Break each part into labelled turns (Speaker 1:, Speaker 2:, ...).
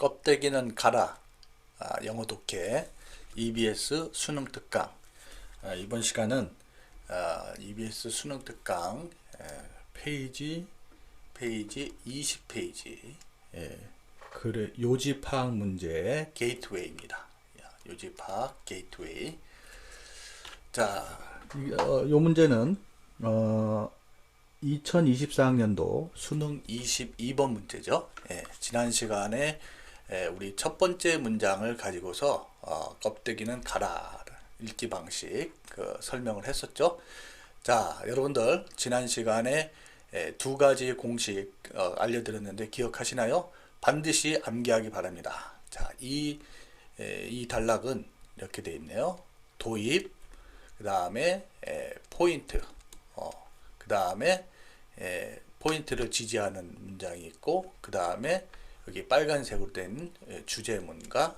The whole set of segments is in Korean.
Speaker 1: 껍데기는 가라. 영어 독해 EBS 수능 특강. 이번 시간은 EBS 수능 특강 페이지 20페이지 글의 요지파악 문제 게이트웨이입니다. 요지파악 게이트웨이. 자, 요 문제는 2024학년도 수능 22번 문제죠. 지난 시간에 우리 첫 번째 문장을 가지고서 껍데기는 가라 읽기 방식 설명을 했었죠. 자, 여러분들 지난 시간에 두 가지 공식 알려드렸는데 기억하시나요? 반드시 암기하기 바랍니다. 자, 이 단락은 이렇게 되어 있네요. 도입, 그 다음에 포인트, 그 다음에 포인트를 지지하는 문장이 있고, 그 다음에 여기 빨간색으로 된 주제문과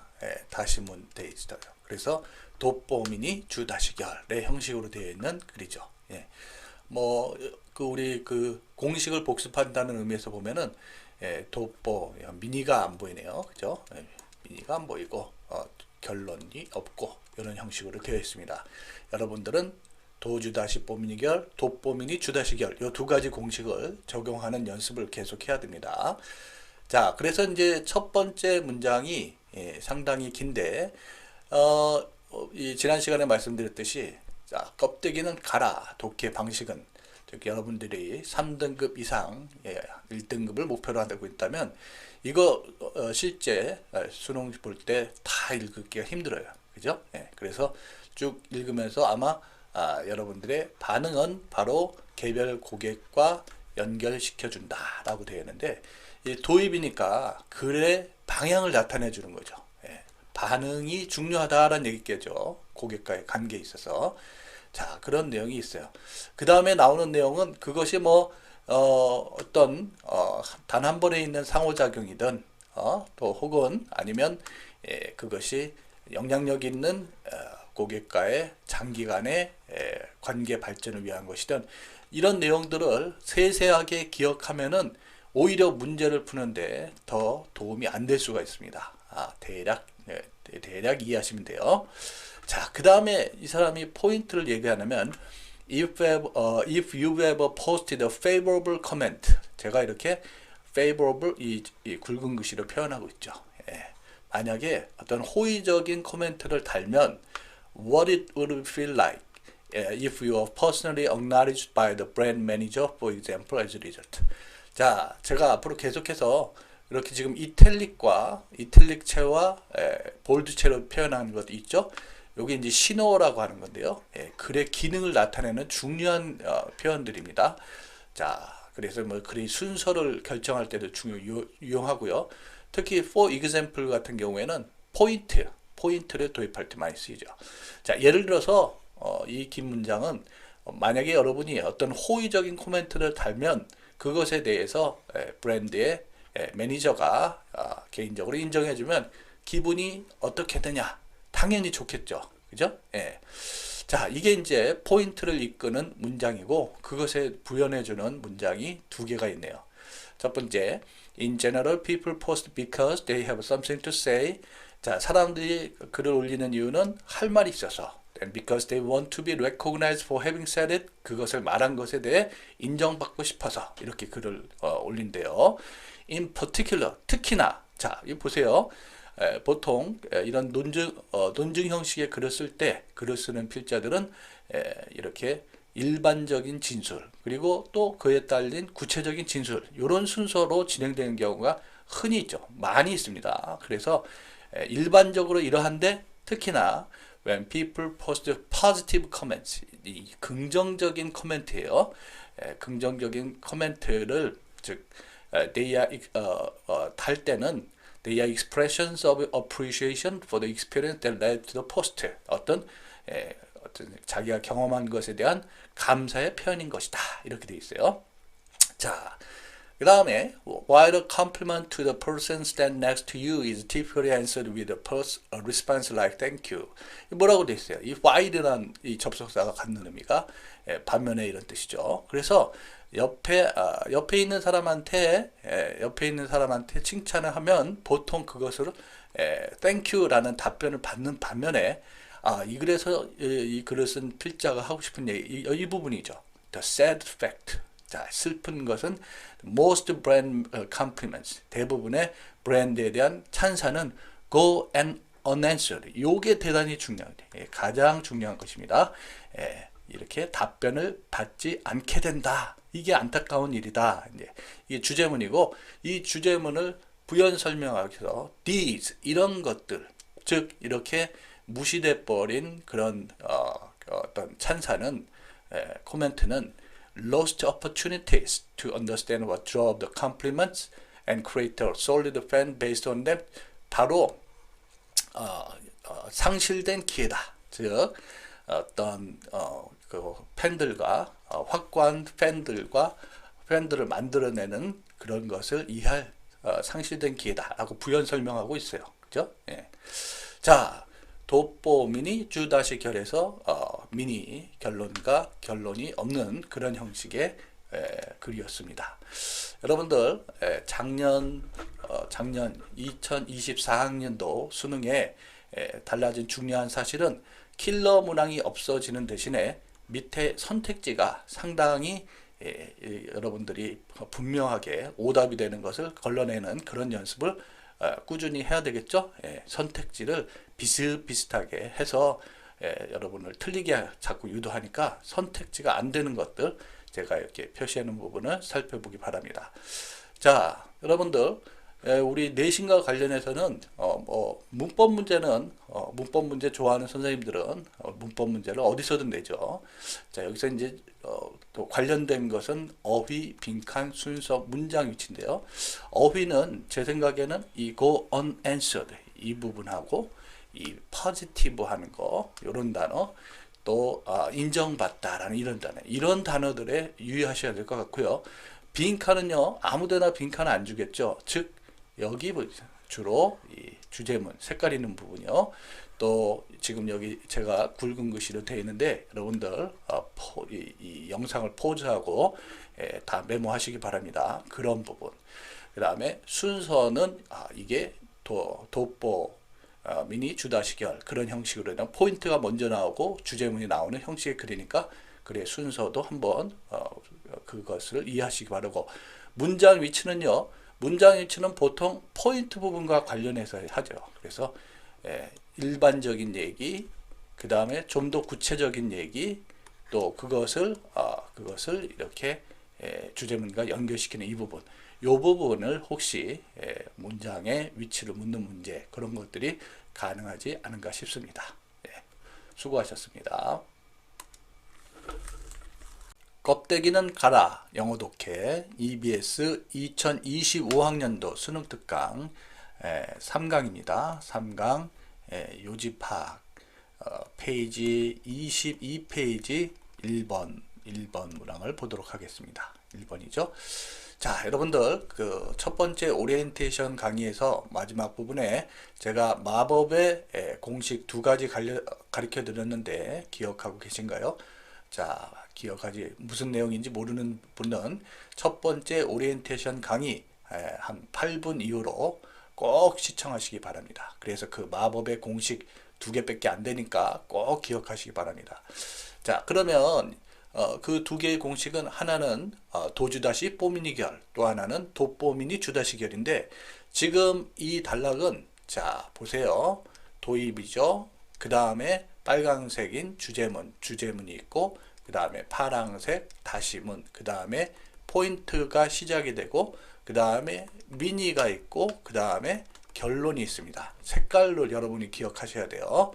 Speaker 1: 다시문 되어 있어요. 그래서 돋보미니 주다시결의 형식으로 되어 있는 글이죠. 우리 공식을 복습한다는 의미에서 보면은 돋보 미니가 안 보이네요. 그죠? 미니가 안 보이고 결론이 없고 이런 형식으로 되어 있습니다. 여러분들은 도주다시보미니결, 돋보미니 주다시결 이 두 가지 공식을 적용하는 연습을 계속 해야 됩니다. 자, 그래서 이제 첫 번째 문장이 상당히 긴데 지난 시간에 말씀드렸듯이 자, 껍데기는 가라 독해 방식은 여러분들이 3등급 이상 1등급을 목표로 하고 있다면 이거 실제 수능 볼 때 다 읽기가 힘들어요. 그죠? 그래서 쭉 읽으면서 아마 여러분들의 반응은 바로 개별 고객과 연결시켜 준다 라고 되어 있는데, 도입이니까 글의 방향을 나타내 주는 거죠. 반응이 중요하다라는 얘기겠죠. 고객과의 관계에 있어서. 자, 그런 내용이 있어요. 그 다음에 나오는 내용은 그것이 단 한 번에 있는 상호작용이든 또 혹은 아니면 그것이 영향력 있는 고객과의 장기간의 관계 발전을 위한 것이든 이런 내용들을 세세하게 기억하면은 오히려 문제를 푸는데 더 도움이 안 될 수가 있습니다. 대략 이해하시면 돼요. 자, 그 다음에 이 사람이 포인트를 얘기하냐면 if you ever posted a favorable comment, 제가 이렇게 favorable 이 굵은 글씨로 표현하고 있죠. 만약에 어떤 호의적인 코멘트를 달면 what it would feel like if you are personally acknowledged by the brand manager, for example, as a result. 자, 제가 앞으로 계속해서 이렇게 지금 이탈릭체와 볼드체로 표현하는 것도 있죠. 여기 이제 신호라고 하는 건데요. 글의 기능을 나타내는 중요한 표현들입니다. 자, 그래서 글의 순서를 결정할 때도 유용하고요. 특히 for example 같은 경우에는 포인트를 도입할 때 많이 쓰이죠. 자, 예를 들어서 이 긴 문장은 만약에 여러분이 어떤 호의적인 코멘트를 달면 그것에 대해서 브랜드의 매니저가 개인적으로 인정해주면 기분이 어떻게 되냐? 당연히 좋겠죠. 그죠? 자, 이게 이제 포인트를 이끄는 문장이고 그것에 부연해주는 문장이 두 개가 있네요. 첫 번째, in general, people post because they have something to say. 자, 사람들이 글을 올리는 이유는 할 말이 있어서. And because they want to be recognized for having said it. 그것을 말한 것에 대해 인정받고 싶어서 이렇게 글을 올린대요. In particular, 특히나. 자, 이거 보세요. 보통 이런 논증 형식의 글을 쓸 때 글을 쓰는 필자들은 이렇게 일반적인 진술 그리고 또 그에 딸린 구체적인 진술 이런 순서로 진행되는 경우가 흔히 있죠. 많이 있습니다. 그래서 일반적으로 이러한데 특히나 when people post positive comments, 이 긍정적인 코멘트예요. 긍정적인 코멘트를 즉 달 때는 they are expressions of appreciation for the experience that led to the post. 어떤 자기가 경험한 것에 대한 감사의 표현인 것이다. 이렇게 되어 있어요. 자, 그 다음에 while a compliment to the person stand next to you is typically answered with a response like thank you. 뭐라고 되어 있어요? 이 while이라는 이 접속사가 갖는 의미가 반면에 이런 뜻이죠. 그래서 옆에 있는 사람한테 칭찬을 하면 보통 그것을 thank you라는 답변을 받는 반면에 이 글에서 이 글을 쓴 필자가 하고 싶은 얘기 이 부분이죠. The sad fact. 자, 슬픈 것은 most brand compliments. 대부분의 브랜드에 대한 찬사는 go and unanswered. 요게 대단히 중요합니다. 가장 중요한 것입니다. 이렇게 답변을 받지 않게 된다. 이게 안타까운 일이다. 이제 이게 주제문이고 이 주제문을 부연 설명하기 위해서 these 이런 것들 즉 이렇게 무시돼 버린 그런 어떤 찬사는 코멘트는 lost opportunities to understand what drove the compliments and create a solid fan based on them. 바로 상실된 기회다. 즉 어떤 그 팬들과 확고한 팬들을 만들어내는 그런 것을 이해할 상실된 기회다라고 부연 설명하고 있어요. 그죠? 예. 자, 돋보미니 주다시 결에서 미니 결론과 결론이 없는 그런 형식의 글이었습니다. 여러분들 작년 2024학년도 수능에 달라진 중요한 사실은 킬러 문항이 없어지는 대신에 밑에 선택지가 상당히 여러분들이 분명하게 오답이 되는 것을 걸러내는 그런 연습을 꾸준히 해야 되겠죠. 선택지를 비슷비슷하게 해서 여러분을 틀리게 자꾸 유도하니까 선택지가 안 되는 것들 제가 이렇게 표시해 놓은 부분을 살펴보기 바랍니다. 자, 여러분들 우리 내신과 관련해서는 문법 문제는 문법 문제 좋아하는 선생님들은 문법 문제를 어디서든 내죠. 자, 여기서 이제 또 관련된 것은 어휘, 빈칸, 순서, 문장 위치인데요. 어휘는 제 생각에는 이 go unanswered 이 부분하고 이 positive 하는 거 이런 단어 또 인정받다라는 이런 단어들에 유의하셔야 될 것 같고요. 빈칸은요 아무데나 빈칸 안 주겠죠. 즉 여기 주로 이 주제문 색깔 있는 부분이요. 또 지금 여기 제가 굵은 글씨로 되어 있는데 여러분들 이 영상을 포즈하고 다 메모하시기 바랍니다. 그런 부분. 그 다음에 순서는 이게 돋보 미니 주다시결 그런 형식으로 그냥 포인트가 먼저 나오고 주제문이 나오는 형식의 글이니까 그래 순서도 한번 그것을 이해하시기 바라고. 문장 위치는요. 문장 위치는 보통 포인트 부분과 관련해서 하죠. 그래서 일반적인 얘기, 그 다음에 좀 더 구체적인 얘기, 또 그것을 이렇게 주제문과 연결시키는 이 부분, 이 부분을 혹시 문장의 위치를 묻는 문제 그런 것들이 가능하지 않은가 싶습니다. 수고하셨습니다. 껍데기는 가라 영어 독해 EBS 2025학년도 수능 특강 3강입니다. 3강 요집학 페이지 22페이지 1번 문항을 보도록 하겠습니다. 1번이죠. 자, 여러분들 그 첫 번째 오리엔테이션 강의에서 마지막 부분에 제가 마법의 공식 2가지 가르쳐 드렸는데 기억하고 계신가요? 자, 기억하지 무슨 내용인지 모르는 분은 첫 번째 오리엔테이션 강의 한 8분 이후로 꼭 시청하시기 바랍니다. 그래서 그 마법의 공식 2개밖에 안 되니까 꼭 기억하시기 바랍니다. 자, 그러면 그 2개의 공식은 하나는 도주다시 뽀미니결, 또 하나는 돋보미니 주다시결인데 지금 이 단락은 자 보세요. 도입이죠. 그 다음에 빨강색인 주제문이 있고 그 다음에 파랑색 다시문, 그 다음에 포인트가 시작이 되고 그 다음에 미니가 있고 그 다음에 결론이 있습니다. 색깔로 여러분이 기억하셔야 돼요.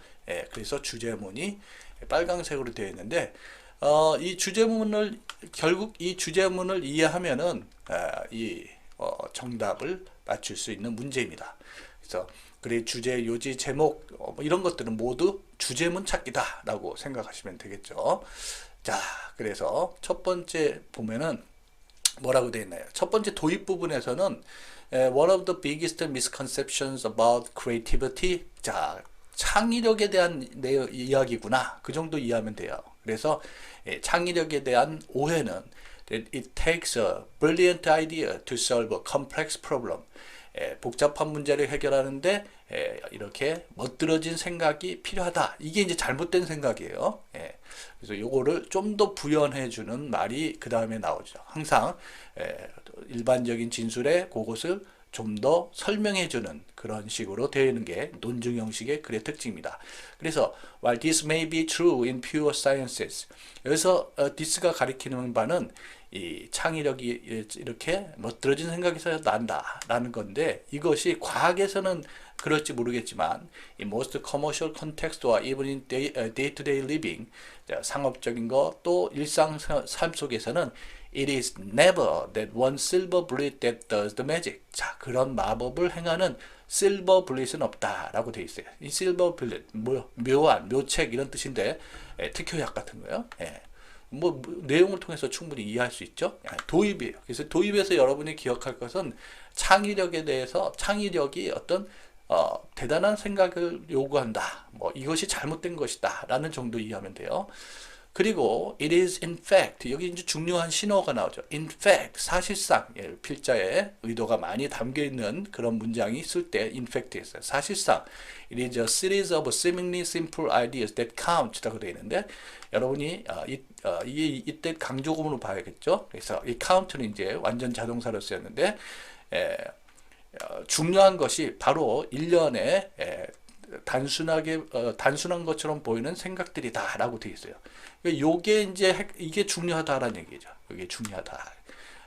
Speaker 1: 그래서 주제문이 빨강색으로 되어 있는데 이 주제문을 결국 이 주제문을 이해하면은 정답을 맞출 수 있는 문제입니다. 그래서 그래 주제, 요지, 제목 이런 것들은 모두 주제문 찾기다라고 생각하시면 되겠죠. 자, 그래서 첫 번째 보면은 뭐라고 되어 있나요? 첫 번째 도입 부분에서는 one of the biggest misconceptions about creativity. 자, 창의력에 대한 이야기구나. 그 정도 이해하면 돼요. 그래서 창의력에 대한 오해는 that it takes a brilliant idea to solve a complex problem. 복잡한 문제를 해결하는데 이렇게 멋들어진 생각이 필요하다. 이게 이제 잘못된 생각이에요. 그래서 요거를 좀 더 부연해 주는 말이 그 다음에 나오죠. 항상 일반적인 진술에 그것을 좀 더 설명해 주는 그런 식으로 되어 있는 게 논증 형식의 글의 특징입니다. 그래서 while this may be true in pure sciences, 여기서 this가 가리키는 바는 이 창의력이 이렇게 멋들어진 생각에서 난다라는 건데, 이것이 과학에서는 그럴지 모르겠지만 in most commercial context와 even in day-to-day living, 상업적인 것 또 일상 삶 속에서는 it is never that one silver bullet that does the magic. 자, 그런 마법을 행하는 silver bullet은 없다라고 되어 있어요. 이 silver bullet, 묘한, 묘책 이런 뜻인데 특효약 같은 거예요. 내용을 통해서 충분히 이해할 수 있죠. 도입이에요. 그래서 도입에서 여러분이 기억할 것은 창의력에 대해서, 창의력이 어떤 대단한 생각을 요구한다. 이것이 잘못된 것이다. 라는 정도 이해하면 돼요. 그리고 it is in fact, 여기 이제 중요한 신호가 나오죠. in fact, 사실상, 필자에 의도가 많이 담겨 있는 그런 문장이 있을 때 in fact 있어요. 사실상 it is a series of seemingly simple ideas that count 라고 되어 있는데, 여러분이 이때 강조구문으로 봐야겠죠. 그래서 이 count는 이제 완전 자동사로 쓰였는데, 중요한 것이 바로 일련의 단순한 것처럼 보이는 생각들이다라고 되어 있어요. 요게 이제 이게 중요하다라는 얘기죠. 이게 중요하다.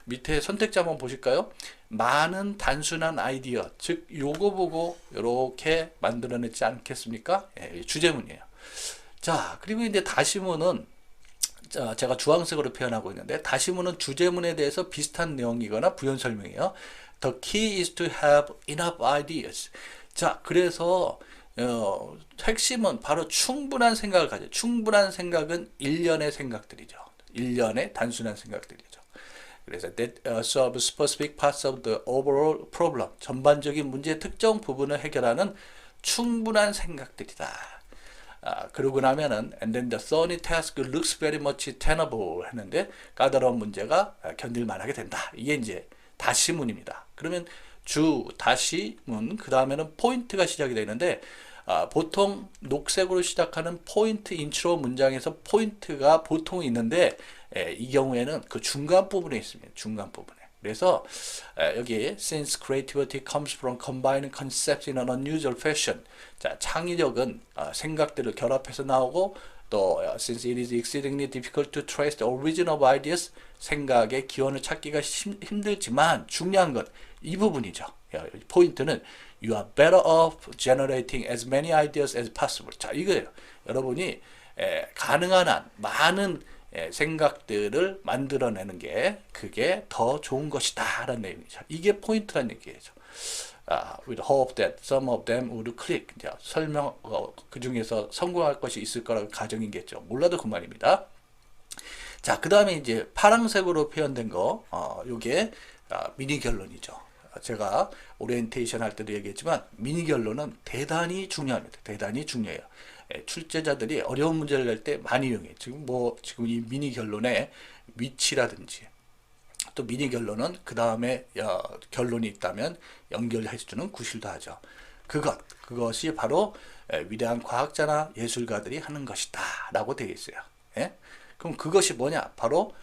Speaker 1: 밑에 선택자 한번 보실까요? 많은 단순한 아이디어, 즉 요거 보고 이렇게 만들어냈지 않겠습니까? 주제문이에요. 자, 그리고 이제 다시문은, 제가 주황색으로 표현하고 있는데, 다시문은 주제문에 대해서 비슷한 내용이거나 부연 설명이에요. The key is to have enough ideas. 자, 그래서 핵심은 바로 충분한 생각을 가져. 충분한 생각은 일련의 생각들이죠. 일련의 단순한 생각들이죠. 그래서 that solve specific parts of the overall problem. 전반적인 문제의 특정 부분을 해결하는 충분한 생각들이다. 그러고 나면은 and then the thorny task looks very much tenable 했는데, 까다로운 문제가 견딜만하게 된다. 이게 이제 다시문입니다. 그러면 다시문, 그 다음에는 포인트가 시작이 되는데, 보통 녹색으로 시작하는 포인트 인트로 문장에서 포인트가 보통 있는데, 이 경우에는 그 중간 부분에 있습니다. 중간 부분에. 그래서 여기 since creativity comes from combining concepts in an unusual fashion. 자, 창의력은 생각들을 결합해서 나오고, 또 since it is exceedingly difficult to trace the origin of ideas, 생각의 기원을 찾기가 힘들지만 중요한 건 이 부분이죠. 포인트는 you are better off generating as many ideas as possible. 자, 이거예요. 여러분이 가능한 한 많은 생각들을 만들어내는 게 그게 더 좋은 것이다 라는 내용이죠. 이게 포인트란 얘기죠. with hope that some of them would click. 설명, 그 중에서 성공할 것이 있을 거라고 가정이겠죠. 몰라도 그 말입니다. 자, 그 다음에 이제 파란색으로 표현된 거, 요게 미니 결론이죠. 제가 오리엔테이션 할 때도 얘기했지만 미니 결론은 대단히 중요합니다. 대단히 중요해요. 출제자들이 어려운 문제를 낼 때 많이 이용해요. 지금 이 미니 결론의 위치라든지, 또 미니 결론은 그 다음에 결론이 있다면 연결해주는 구실도 하죠. 그것이 바로 위대한 과학자나 예술가들이 하는 것이다 라고 되어 있어요. 그럼 그것이 뭐냐? 바로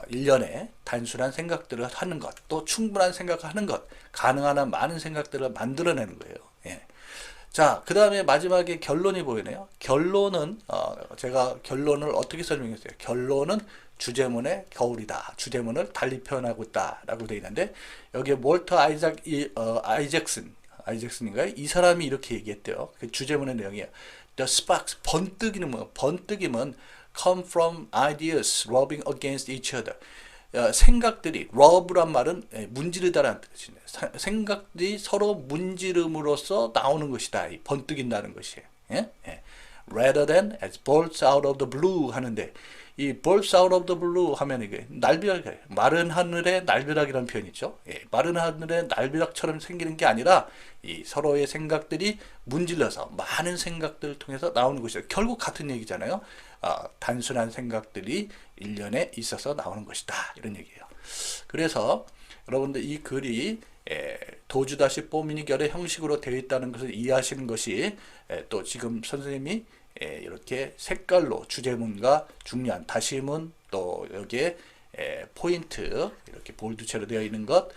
Speaker 1: 일련의 단순한 생각들을 하는 것, 또 충분한 생각을 하는 것, 가능한 한 많은 생각들을 만들어내는 거예요. 자, 그 다음에 마지막에 결론이 보이네요. 결론은 제가 결론을 어떻게 설명했어요? 결론은 주제문의 겨울이다. 주제문을 달리 표현하고 있다 라고 되어 있는데, 여기에 몰터 아이잭슨인가요? 이 사람이 이렇게 얘기했대요. 그 주제문의 내용이에요. The sparks, 번뜩이는 뭐예요? 번뜩임은 come from ideas rubbing against each other. 생각들이, rubb란 말은 문지르다라는 뜻이네요. 생각들이 서로 문지름으로써 나오는 것이다. 번뜩인다는 것이에요. Rather than as bolts out of the blue 하는데, 이 bolts out of the blue 하면 이게 날벼락, 마른 하늘의 날벼락이라는 표현이 있죠. 마른 하늘의 날벼락처럼 생기는 게 아니라 이 서로의 생각들이 문질러서 많은 생각들을 통해서 나오는 것이죠. 결국 같은 얘기잖아요. 단순한 생각들이 일련에 있어서 나오는 것이다. 이런 얘기예요. 그래서 여러분들 이 글이 도주-뽀미니결의 형식으로 되어 있다는 것을 이해하시는 것이 또 지금 선생님이 이렇게 색깔로 주제문과 중요한 다시문 또 여기에 포인트 이렇게 볼드체로 되어 있는 것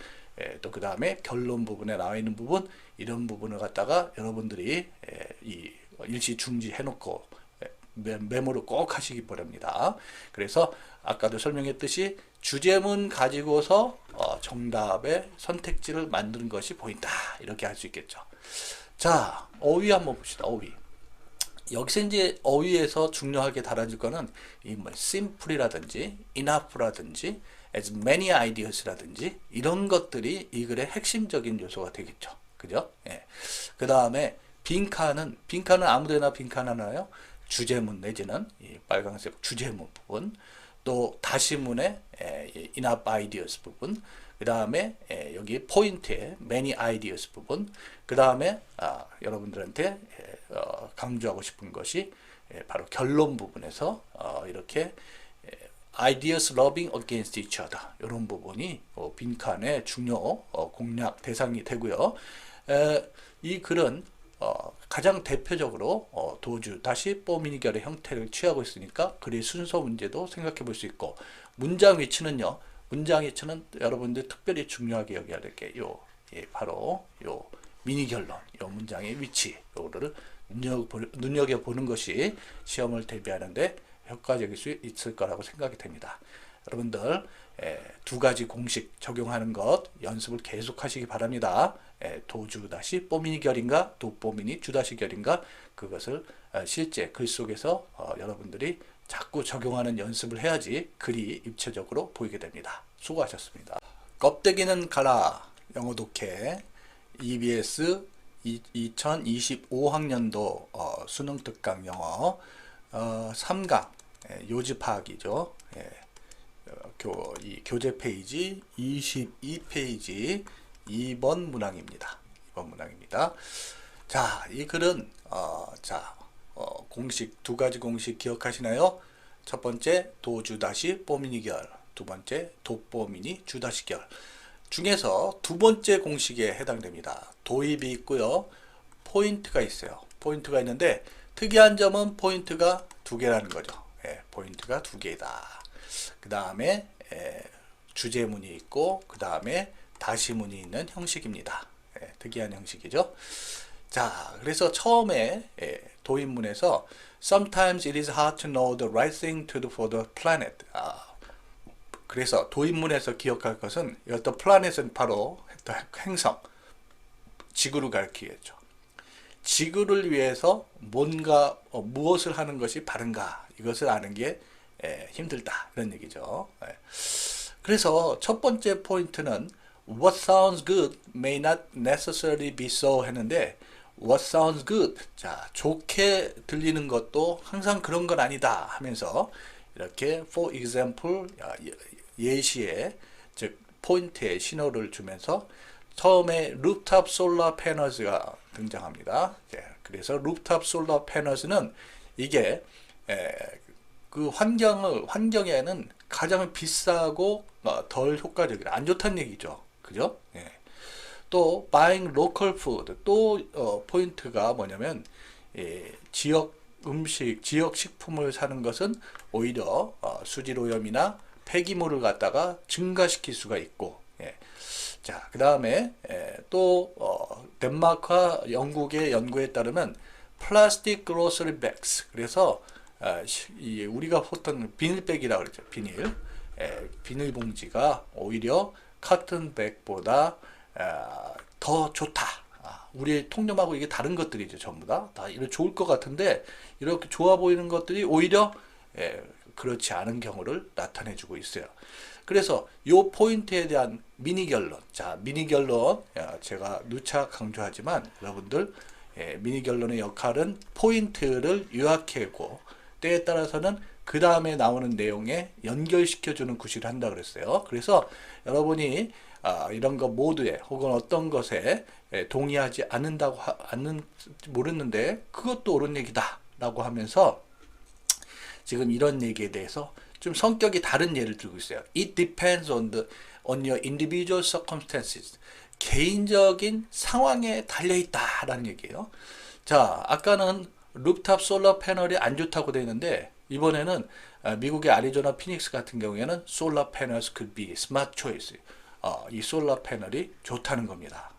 Speaker 1: 또 그 다음에 결론 부분에 나와 있는 부분 이런 부분을 갖다가 여러분들이 이 일시 중지해 놓고 메모를 꼭 하시기 바랍니다. 그래서 아까도 설명했듯이 주제문 가지고서 정답의 선택지를 만드는 것이 보인다. 이렇게 할 수 있겠죠. 자, 어휘 한번 봅시다. 어휘. 여기서 이제 어휘에서 중요하게 달아질 거는 이 뭐 simple이라든지 enough라든지 as many ideas라든지 이런 것들이 이 글의 핵심적인 요소가 되겠죠. 그죠? 예. 그 다음에 빈칸은 아무데나 빈칸하나요? 주제문 내지는 이 빨간색 주제문 부분, 또 다시문의 enough ideas 부분, 그 다음에 여기 포인트에 many ideas 부분, 그 다음에 여러분들한테 강조하고 싶은 것이 바로 결론 부분에서 이렇게 ideas rubbing against each other 이런 부분이 빈칸의 중요 공략 대상이 되고요. 이 글은 가장 대표적으로 도주-뽀미니결의 형태를 취하고 있으니까 글의 순서 문제도 생각해 볼 수 있고 문장 위치는요. 문장 위치는 여러분들 특별히 중요하게 여겨야 될 게 바로 요 미니 결론, 요 문장의 위치, 요거를 눈여겨보는 것이 시험을 대비하는데 효과적일 수 있을 거라고 생각이 됩니다. 여러분들 두 가지 공식 적용하는 것 연습을 계속 하시기 바랍니다. 도주-뽀미니결인가 도뽀미니-결인가 그것을 실제 글 속에서 여러분들이 자꾸 적용하는 연습을 해야지 글이 입체적으로 보이게 됩니다. 수고하셨습니다. 껍데기는 가라 영어 독해 EBS 2025학년도 수능 특강 영어 3강 요지파악이죠. 이 교재 페이지 22페이지 2번 문항입니다. 2번 문항입니다. 자, 이 글은 공식 두 가지 공식 기억하시나요? 첫 번째 도주-뽀미니결, 두 번째 도뽀미니-결 중에서 두 번째 공식에 해당됩니다. 도입이 있고요. 포인트가 있어요. 포인트가 있는데 특이한 점은 포인트가 두 개라는 거죠. 포인트가 두 개다. 그 다음에 주제문이 있고 그 다음에 다시문이 있는 형식입니다. 특이한 형식이죠. 자, 그래서 처음에 도입문에서 Sometimes it is hard to know the right thing to do for the planet. 그래서 도입문에서 기억할 것은 the planet은 바로 행성, 지구를 가리키겠죠. 지구를 위해서 뭔가 무엇을 하는 것이 바른가 이것을 아는 게 힘들다 이런 얘기죠. 그래서 첫 번째 포인트는 What sounds good may not necessarily be so 했는데 What sounds good 자 좋게 들리는 것도 항상 그런 건 아니다 하면서 이렇게 for example 예시에 즉 포인트에 신호를 주면서 처음에 rooftop solar panels가 등장합니다. 그래서 rooftop solar panels는 이게 그 환경에는 가장 비싸고 덜 효과적이다. 안 좋다는 얘기죠. 그죠? 또 buying local food 또 포인트가 뭐냐면 지역 음식, 지역 식품을 사는 것은 오히려 수질 오염이나 폐기물을 갖다가 증가시킬 수가 있고 자, 그 다음에 또 덴마크와 영국의 연구에 따르면 플라스틱 그로서리 백스 그래서 우리가 보통 비닐백이라고 그러죠. 비닐 봉지가 오히려 카튼백보다 더 좋다. 우리의 통념하고 이게 다른 것들이죠. 전부 다 이렇게 좋을 것 같은데 이렇게 좋아 보이는 것들이 오히려 그렇지 않은 경우를 나타내 주고 있어요. 그래서 이 포인트에 대한 미니 결론. 자, 미니 결론 제가 누차 강조하지만 여러분들 미니 결론의 역할은 포인트를 요약하고 때에 따라서는 그 다음에 나오는 내용에 연결시켜주는 구실을 한다 그랬어요. 그래서 여러분이 이런 것 모두에 혹은 어떤 것에 동의하지 않는지 모르는데 그것도 옳은 얘기다 라고 하면서 지금 이런 얘기에 대해서 좀 성격이 다른 예를 들고 있어요. It depends on your individual circumstances. 개인적인 상황에 달려있다라는 얘기예요. 자, 아까는 루프탑 솔라 패널이 안 좋다고 되어 있는데 이번에는 미국의 애리조나 피닉스 같은 경우에는 솔라 패널스 could be smart choice. 이 솔라 패널이 좋다는 겁니다.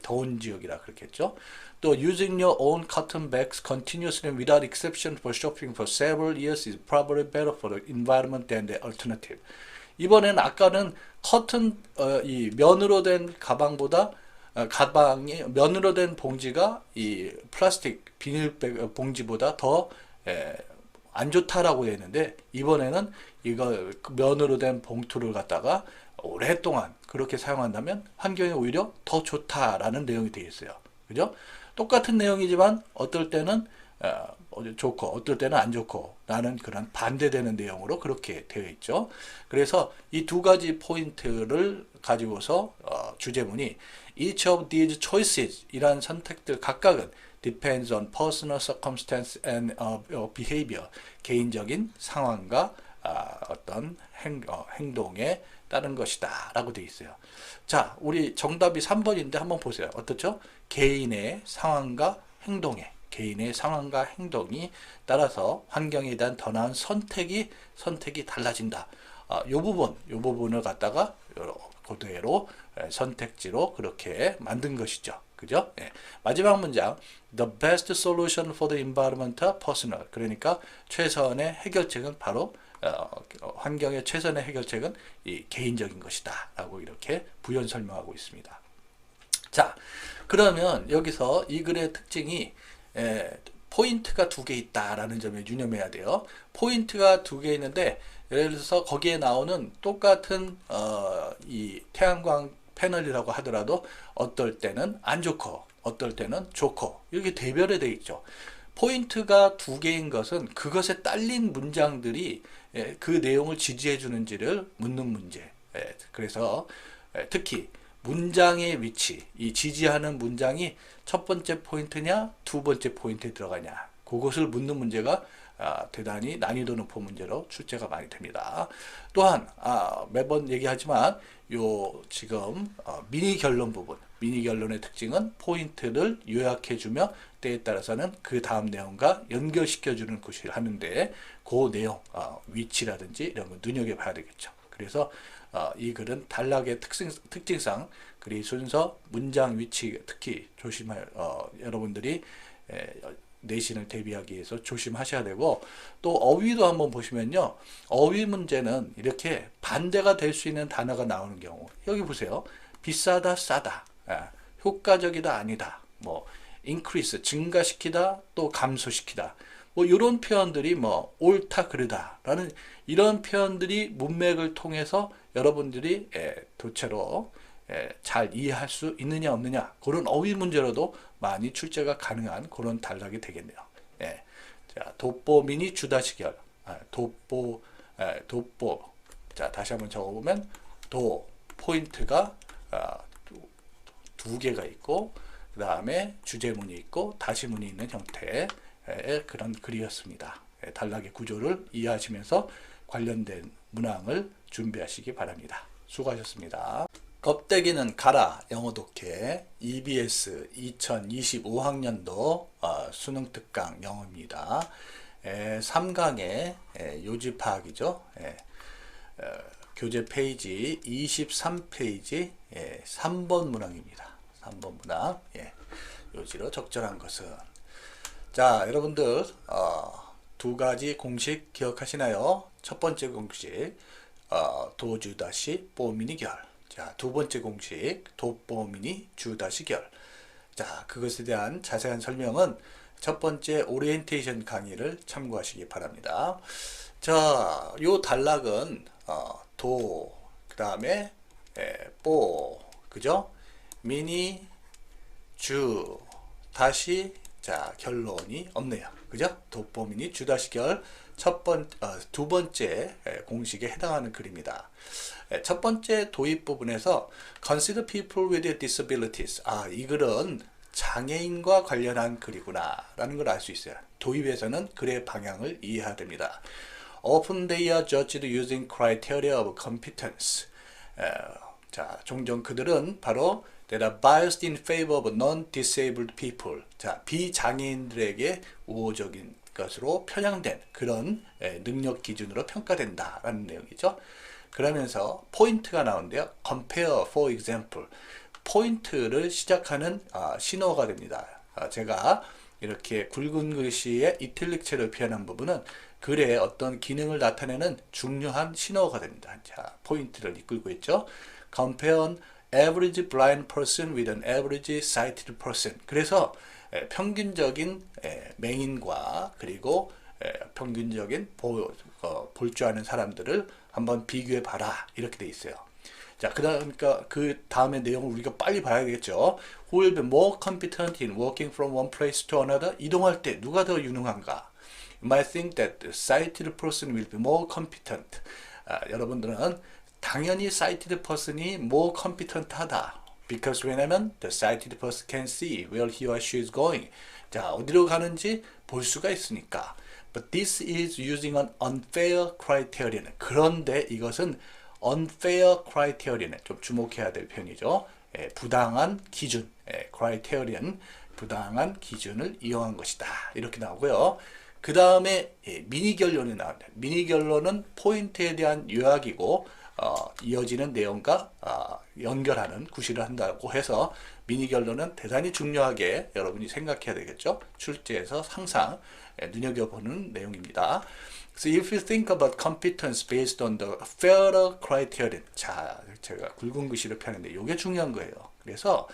Speaker 1: 더운 지역이라 그렇겠죠. 또 using your own cotton bags continuously without exception for shopping for several years is probably better for the environment than the alternative. 이번에는 아까는 커튼 이 면으로 된 가방보다 가방이 면으로 된 봉지가 이 플라스틱 비닐 봉지보다 더 안 좋다라고 했는데 이번에는 이거 면으로 된 봉투를 갖다가 오랫동안 그렇게 사용한다면 환경에 오히려 더 좋다라는 내용이 되어 있어요. 그죠? 똑같은 내용이지만 어떨 때는 좋고 어떨 때는 안 좋고 라는 그런 반대되는 내용으로 그렇게 되어 있죠. 그래서 이 두 가지 포인트를 가지고서 주제문이 Each of these choices 이란 선택들 각각은 depends on personal circumstance and behavior 개인적인 상황과 어떤 행동에 따른 것이다 라고 되어 있어요. 자, 우리 정답이 3번인데 한번 보세요. 어떻죠? 개인의 상황과 행동이 따라서 환경에 대한 더 나은 선택이 달라진다. 요 부분을 갖다가 그대로 선택지로 그렇게 만든 것이죠. 그죠? 예. 마지막 문장 The best solution for the environment are personal. 그러니까 최선의 해결책은 바로 환경의 최선의 해결책은 이 개인적인 것이다 라고 이렇게 부연 설명하고 있습니다. 자, 그러면 여기서 이 글의 특징이 포인트가 두 개 있다라는 점에 유념해야 돼요. 포인트가 두 개 있는데 예를 들어서 거기에 나오는 똑같은 이 태양광 패널이라고 하더라도 어떨 때는 안 좋고 어떨 때는 좋고 이렇게 대별이 되어 있죠. 포인트가 두 개인 것은 그것에 딸린 문장들이 그 내용을 지지해 주는지를 묻는 문제. 그래서 특히 문장의 위치, 이 지지하는 문장이 첫 번째 포인트냐 두 번째 포인트에 들어가냐 그것을 묻는 문제가 대단히 난이도 높은 문제로 출제가 많이 됩니다. 또한 매번 얘기하지만 요 지금 미니 결론 부분, 미니 결론의 특징은 포인트를 요약해주며 때에 따라서는 그 다음 내용과 연결시켜주는 것을 하는데 그 내용, 위치라든지 이런 거 눈여겨봐야 되겠죠. 그래서 이 글은 단락의 특징상 글의 순서, 문장 위치 특히 조심할 여러분들이 내신을 대비하기 위해서 조심하셔야 되고 또 어휘도 한번 보시면요. 어휘 문제는 이렇게 반대가 될 수 있는 단어가 나오는 경우 여기 보세요. 비싸다, 싸다, 효과적이다, 아니다, 뭐 increase, 증가시키다, 또 감소시키다 뭐 이런 표현들이 뭐 옳다, 그르다 라는 이런 표현들이 문맥을 통해서 여러분들이 도체로 잘 이해할 수 있느냐 없느냐 그런 어휘 문제로도 많이 출제가 가능한 그런 단락이 되겠네요. 자, 돋보 미니 주다시결 돋보 자 다시 한번 적어보면 도 포인트가 두 개가 있고 그 다음에 주제문이 있고 다시문이 있는 형태의 그런 글이었습니다. 단락의 구조를 이해하시면서 관련된 문항을 준비하시기 바랍니다. 수고하셨습니다. 겁대기는 가라 영어 독해 EBS 2025학년도 수능 특강 영어입니다. 3강의 요지파악이죠. 교재 페이지 23페이지 3번 문항입니다. 3번 문항 요지로 적절한 것은 자 여러분들 두 가지 공식 기억하시나요? 첫 번째 공식 도주다시 뽀미니결 자, 두 번째 공식 돋보미니 주다시결 자 그것에 대한 자세한 설명은 첫 번째 오리엔테이션 강의를 참고하시기 바랍니다. 자, 요 단락은 도, 그 다음에 뽀, 그죠? 미니, 주, 다시 자 결론이 없네요. 그죠? 돋보미니 주다시결 두 번째 공식에 해당하는 글입니다. 첫 번째 도입 부분에서 Consider people with disabilities 이 글은 장애인과 관련한 글이구나 라는 걸 알 수 있어요. 도입에서는 글의 방향을 이해해야 됩니다. Often they are judged using criteria of competence. 자, 종종 그들은 바로 that are biased in favor of non-disabled people. 자, 비장애인들에게 우호적인 것으로 편향된 그런 능력 기준으로 평가된다라는 내용이죠. 그러면서 포인트가 나오는데요. compare, for example. 포인트를 시작하는 신호가 됩니다. 제가 이렇게 굵은 글씨의 이탈릭체를 표현한 부분은 글의 어떤 기능을 나타내는 중요한 신호가 됩니다. 자, 포인트를 이끌고 있죠. Compare an average blind person with an average sighted person. 그래서 평균적인 맹인과 그리고 평균적인 볼 줄 아는 사람들을 한번 비교해 봐라. 이렇게 돼 있어요. 자, 그러니까 그 다음에 내용을 우리가 빨리 봐야겠죠. Who will be more competent in walking from one place to another? 이동할 때 누가 더 유능한가? You might think that the sighted person will be more competent. 여러분들은 당연히 sighted person이 more competent 하다. Because 왜냐면 the sighted person can see where he or she is going. 자, 어디로 가는지 볼 수가 있으니까. But this is using an unfair criterion. 그런데 이것은 unfair criterion, 좀 주목해야 될 표현이죠. 부당한 기준, criterion, 부당한 기준을 이용한 것이다. 이렇게 나오고요. 그 다음에 미니 결론이 나옵니다. 미니 결론은 포인트에 대한 요약이고 이어지는 내용과 연결하는 구실을 한다고 해서 미니 결론은 대단히 중요하게 여러분이 생각해야 되겠죠. 출제에서 항상 눈여겨보는 내용입니다. So if you think about competence based on the fairer criterion, 자, 제가 굵은 글씨로 펴는데 이게 중요한 거예요. 그래서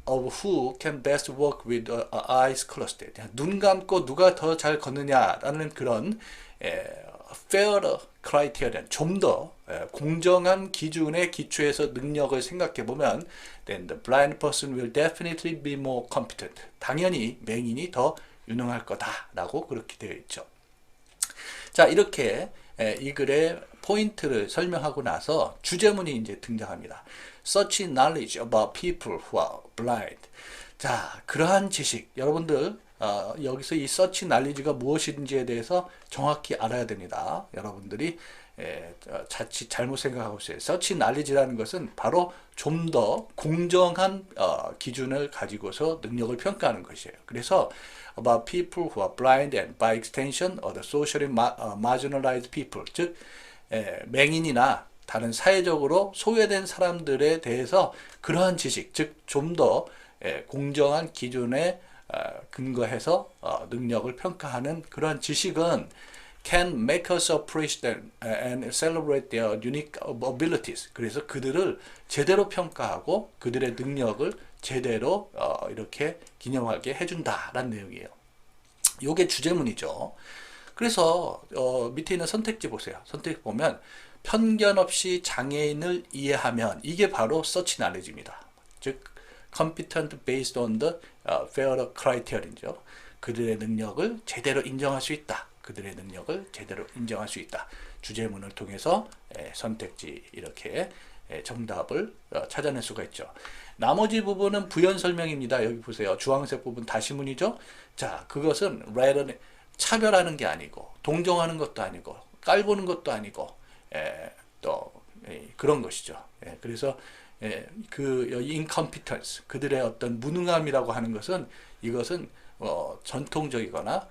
Speaker 1: of who can best work with eyes closed. 눈 감고 누가 더 잘 걷느냐라는 그런 fairer criterion, 좀 더 공정한 기준의 기초에서 능력을 생각해 보면 then the blind person will definitely be more competent. 당연히 맹인이 더 유능할 거다라고 그렇게 되어 있죠. 자, 이렇게 이 글의 포인트를 설명하고 나서 주제문이 이제 등장합니다. Such knowledge about people who are blind. 자, 그러한 지식, 여러분들 여기서 이 서치 날리지가 무엇인지에 대해서 정확히 알아야 됩니다. 여러분들이 자칫 잘못 생각하고 있어요. 서치 날리지라는 것은 바로 좀 더 공정한 기준을 가지고서 능력을 평가하는 것이에요. 그래서 about people who are blind and by extension other socially marginalized people, 즉 맹인이나 다른 사회적으로 소외된 사람들에 대해서 그러한 지식, 즉 좀 더 공정한 기준에 근거해서 능력을 평가하는 그런 지식은 can make us appreciate them and celebrate their unique abilities. 그래서 그들을 제대로 평가하고 그들의 능력을 제대로 이렇게 기념하게 해준다라는 내용이에요. 이게 주제문이죠. 그래서 밑에 있는 선택지 보세요. 선택지 보면 편견 없이 장애인을 이해하면 이게 바로 search knowledge입니다. 즉 competent based on the fair criterion이죠. 그들의 능력을 제대로 인정할 수 있다. 그들의 능력을 제대로 인정할 수 있다. 주제문을 통해서 선택지 이렇게 정답을 찾아낼 수가 있죠. 나머지 부분은 부연 설명입니다. 여기 보세요. 주황색 부분 다시문이죠. 자, 그것은 rather 차별하는 게 아니고 동정하는 것도 아니고 깔보는 것도 아니고 또 그런 것이죠. 그래서 그 incompetence, 그들의 어떤 무능함이라고 하는 것은 이것은 전통적이거나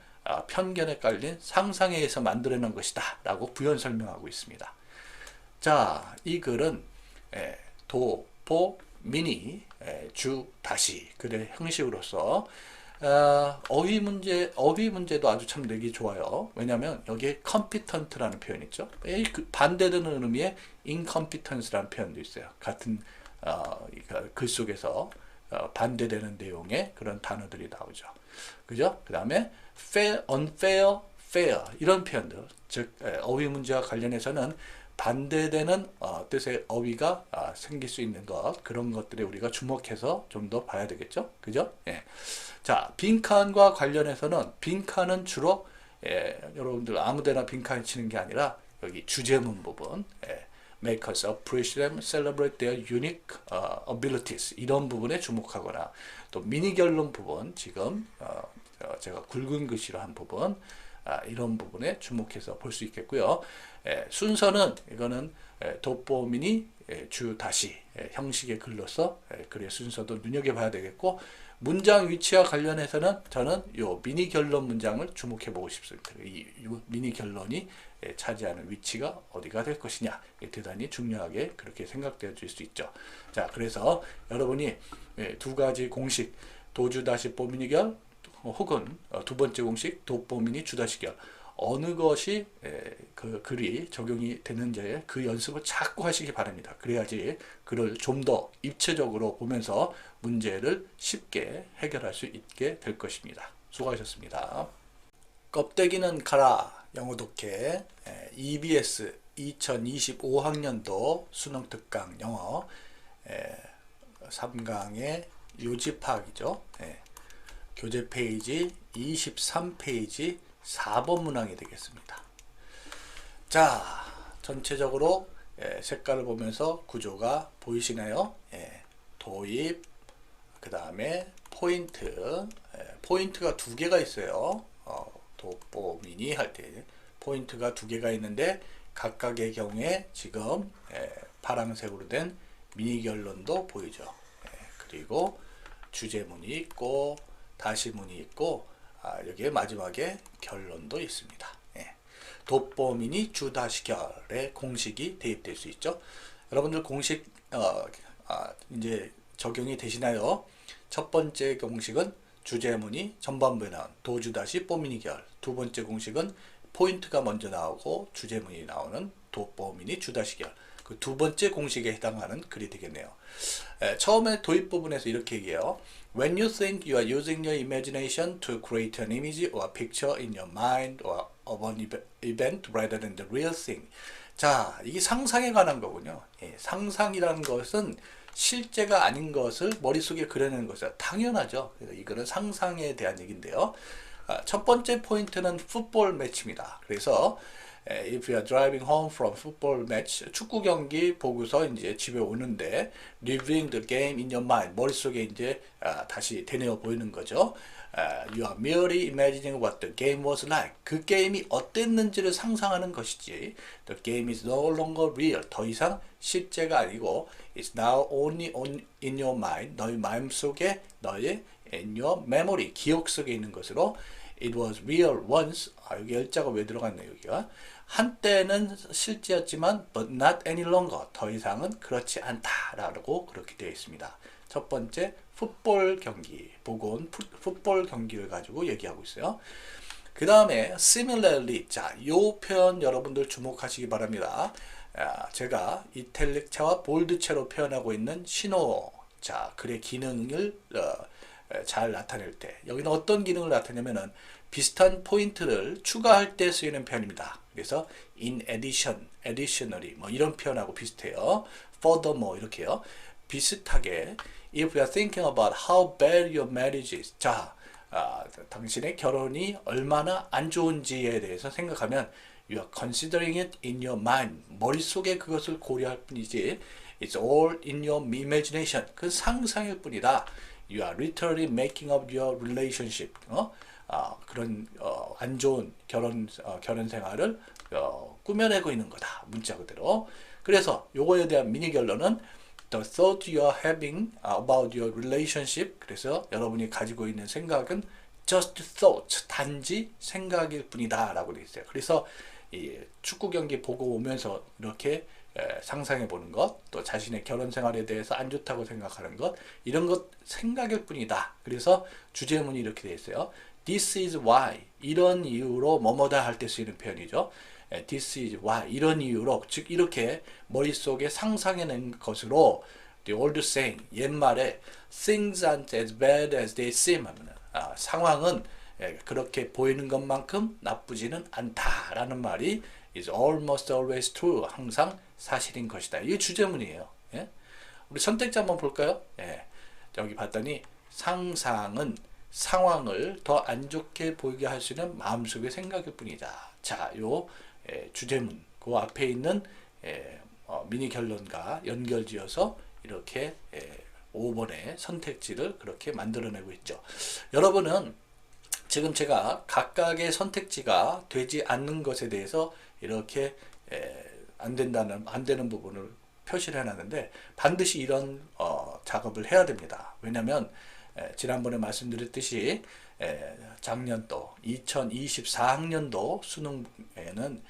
Speaker 1: 편견에 깔린 상상에 의해서 만들어낸 것이다 라고 부연 설명하고 있습니다. 자, 이 글은 도, 보, 미니, 주, 다시 글의 형식으로서 어휘 문제도 아주 참 내기 좋아요. 왜냐하면 여기에 competent라는 표현이 있죠. 반대되는 의미의 incompetence라는 표현도 있어요. 같은 글 속에서 반대되는 내용의 그런 단어들이 나오죠. 그죠? 그 다음에 fair, unfair, fair 이런 표현들, 즉 어휘 문제와 관련해서는 반대되는 뜻의 어휘가 생길 수 있는 것, 그런 것들에 우리가 주목해서 좀 더 봐야 되겠죠? 그죠? 예. 자, 빈칸과 관련해서는 빈칸은 주로 여러분들 아무데나 빈칸 치는 게 아니라 여기 주제문 부분, make us appreciate them, celebrate their unique abilities. 이런 부분에 주목하거나 또 미니 결론 부분, 지금 제가 굵은 글씨로 한 부분, 이런 부분에 주목해서 볼 수 있겠고요. 순서는 이거는 돋보미니 주 다시 형식의 글로서 글의 순서도 눈여겨봐야 되겠고, 문장 위치와 관련해서는 저는 요 미니 결론 문장을 주목해 보고 싶습니다. 이 미니 결론이 차지하는 위치가 어디가 될 것이냐, 대단히 중요하게 그렇게 생각되어질 수 있죠. 자, 그래서 여러분이 두 가지 공식, 도주 다시 뽀미니 결 혹은 두 번째 공식 돋보미니 주 다시 결, 어느 것이 그 글이 적용이 되는지 그 연습을 자꾸 하시기 바랍니다. 그래야지 글을 좀 더 입체적으로 보면서 문제를 쉽게 해결할 수 있게 될 것입니다. 수고하셨습니다. 껍데기는 가라 영어 독해 EBS 2025학년도 수능 특강 영어 3강의 요지파악이죠. 교재 페이지 23페이지 4번 문항이 되겠습니다. 자, 전체적으로 색깔을 보면서 구조가 보이시나요? 도입, 그 다음에 포인트, 포인트가 두 개가 있어요. 돋보미니 할 때 포인트가 두 개가 있는데 각각의 경우에 지금 파란색으로 된 미니 결론도 보이죠. 그리고 주제문이 있고 다시문이 있고 여기에 마지막에 결론도 있습니다. 돋보미니 주 다시 결의 공식이 대입될 수 있죠. 여러분들 공식 이제 적용이 되시나요? 첫 번째 공식은 주제문이 전반부에 나온 도주 다시 뽀미니 결, 두 번째 공식은 포인트가 먼저 나오고 주제문이 나오는 돋보미니 주 다시 결, 그 두 번째 공식에 해당하는 글이 되겠네요. 처음에 도입 부분에서 이렇게 얘기해요. When you think you are using your imagination to create an image or picture in your mind or of an event rather than the real thing. 자, 이게 상상에 관한 거군요. 상상이라는 것은 실제가 아닌 것을 머릿속에 그려내는 것이다. 당연하죠. 그래서 이거는 상상에 대한 얘기인데요. 첫 번째 포인트는 풋볼 매치입니다. 그래서 if you are driving home from football match, 축구 경기 보고서 이제 집에 오는데 reviewing the game in your mind, 머릿속에 이제 다시 되뇌어 보이는 거죠. You are merely imagining what the game was like. 그 게임이 어땠는지를 상상하는 것이지. The game is no longer real. 더 이상 실제가 아니고 it's now only in your mind. 너의 마음속에, 너의 in your memory, 기억 속에 있는 것으로 it was real once. 여기 열자가 왜 들어갔네요, 여기가. 한때는 실제였지만 but not any longer. 더 이상은 그렇지 않다라고 그렇게 되어 있습니다. 첫 번째 풋볼 경기, 보고 온 풋볼 경기를 가지고 얘기하고 있어요. 그 다음에 similarly, 자, 요 표현 여러분들 주목하시기 바랍니다. 제가 이탈릭체와 볼드체로 표현하고 있는 신호, 자, 글의 기능을 잘 나타낼 때, 여기는 어떤 기능을 나타내냐면은 비슷한 포인트를 추가할 때 쓰이는 표현입니다. 그래서 in addition, additionally 뭐 이런 표현하고 비슷해요. furthermore 이렇게요. 비슷하게 if you are thinking about how bad your marriage is, 자, 당신의 결혼이 얼마나 안 좋은지에 대해서 생각하면 you are considering it in your mind, 머릿속에 그것을 고려할 뿐이지 it's all in your imagination, 그 상상일 뿐이다. You are literally making up your relationship, 그런 안 좋은 결혼 생활을 꾸며내고 있는 거다, 문자 그대로. 그래서 요거에 대한 미니 결론은 the thought you are having about your relationship, 그래서 여러분이 가지고 있는 생각은 just thought, 단지 생각일 뿐이다 라고 되어 있어요. 그래서 이 축구 경기 보고 오면서 이렇게 상상해 보는 것, 또 자신의 결혼 생활에 대해서 안 좋다고 생각하는 것, 이런 것 생각일 뿐이다. 그래서 주제문이 이렇게 되어 있어요. This is why, 이런 이유로 뭐뭐다 할 때 쓰이는 표현이죠. This is why, 이런 이유로, 즉 이렇게 머릿속에 상상해낸 것으로 the old saying, 옛말에 things aren't as bad as they seem 하면 상황은 그렇게 보이는 것만큼 나쁘지는 않다라는 말이 is almost always true, 항상 사실인 것이다. 이게 주제문이에요. 예? 우리 선택자 한번 볼까요? 예. 여기 봤더니 상상은 상황을 더 안 좋게 보이게 할 수 있는 마음속의 생각일 뿐이다. 자, 요 주제문, 그 앞에 있는 미니 결론과 연결지어서 이렇게 5번의 선택지를 그렇게 만들어내고 있죠. 여러분은 지금 제가 각각의 선택지가 되지 않는 것에 대해서 이렇게 안 되는 부분을 표시를 해놨는데 반드시 이런 작업을 해야 됩니다. 왜냐하면 지난번에 말씀드렸듯이 작년도 2024학년도 수능에는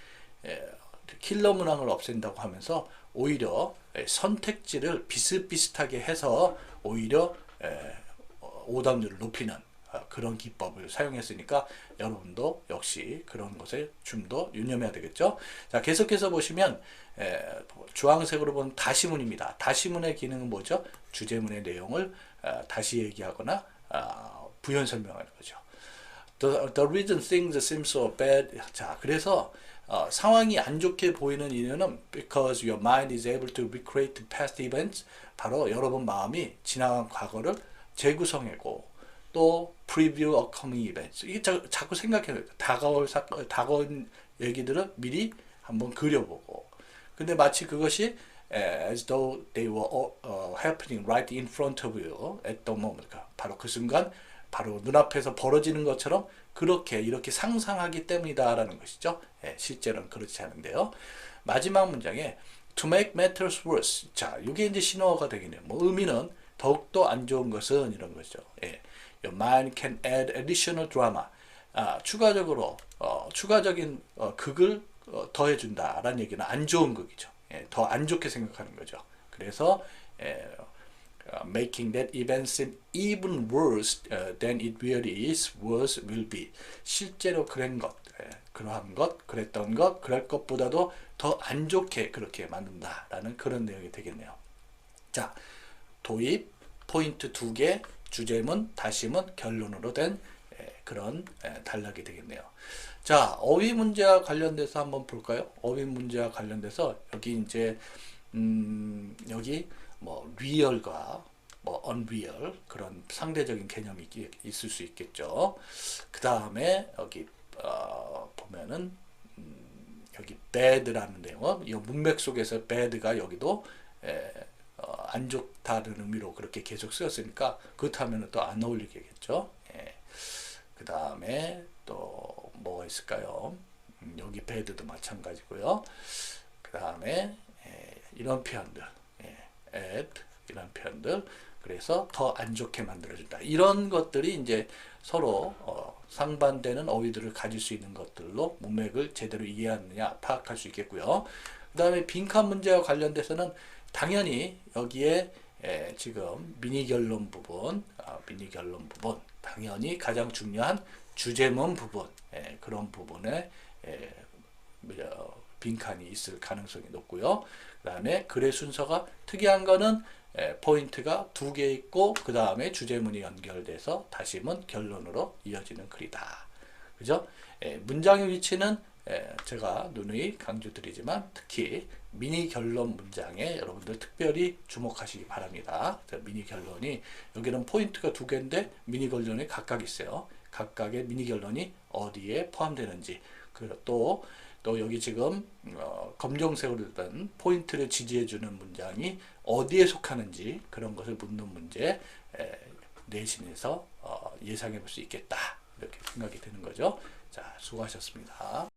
Speaker 1: 킬러 문항을 없앤다고 하면서 오히려 선택지를 비슷비슷하게 해서 오히려 오답률을 높이는 그런 기법을 사용했으니까 여러분도 역시 그런 것에 좀 더 유념해야 되겠죠. 자, 계속해서 보시면 주황색으로 보면 다시문입니다. 다시문의 기능은 뭐죠? 주제문의 내용을 다시 얘기하거나 부연 설명하는 거죠. The reason things seem so bad. 자, 그래서 상황이 안 좋게 보이는 이유는 because your mind is able to recreate past events. 바로 여러분 마음이 지나간 과거를 재구성하고 또 preview upcoming events. 이게 자꾸 생각해요. 다가온 얘기들을 미리 한번 그려보고. 근데 마치 그것이 as though they were happening right in front of you at the moment. 바로 그 순간 바로 눈앞에서 벌어지는 것처럼 이렇게 상상하기 때문이다라는 것이죠. 실제로는 그렇지 않은데요. 마지막 문장에 to make matters worse. 자, 이게 이제 신호어가 되겠네요. 뭐 의미는 더욱더 안 좋은 것은 이런 거죠. Your mind can add additional drama. 추가적인 극을 더해준다라는 얘기는 안 좋은 극이죠. 더 안 좋게 생각하는 거죠. 그래서 making that event seem even worse than it really is, worse will be. 실제로 그랬던 것, 그럴 것보다도 더 안 좋게 그렇게 만든다라는 그런 내용이 되겠네요. 자, 도입, 포인트 2개, 주제문, 다시문, 결론으로 된 그런 단락이 되겠네요. 자, 어휘 문제와 관련돼서 한번 볼까요? 어휘 문제와 관련돼서 여기 이제 여기 뭐 real과 뭐 unreal 그런 상대적인 개념이 있을 수 있겠죠. 그 다음에 여기 보면은 여기 bad라는 내용은 이 문맥 속에서 bad가 여기도 안 좋다는 의미로 그렇게 계속 쓰였으니까 그렇다면 또 안 어울리겠죠. 그 다음에 또 뭐가 있을까요? 여기 bad도 마찬가지고요. 그 다음에 이런 표현들, add 이런 표현들, 그래서 더 안 좋게 만들어준다. 이런 것들이 이제 서로 상반되는 어휘들을 가질 수 있는 것들로 문맥을 제대로 이해하느냐 파악할 수 있겠고요. 그 다음에 빈칸 문제와 관련돼서는 당연히 여기에 지금 미니 결론 부분, 당연히 가장 중요한 주제문 부분, 그런 부분에 빈칸이 있을 가능성이 높고요. 그 다음에 글의 순서가 특이한 거는 포인트가 2개 있고 그 다음에 주제문이 연결돼서 다시문 결론으로 이어지는 글이다. 그죠? 문장의 위치는 제가 누누이 강조드리지만 특히 미니 결론 문장에 여러분들 특별히 주목하시기 바랍니다. 미니 결론이 여기는 포인트가 2개인데 미니 결론이 각각 있어요. 각각의 미니 결론이 어디에 포함되는지 또 여기 지금 검정색으로 된 포인트를 지지해주는 문장이 어디에 속하는지 그런 것을 묻는 문제 내신에서 예상해 볼 수 있겠다 이렇게 생각이 되는 거죠. 자, 수고하셨습니다.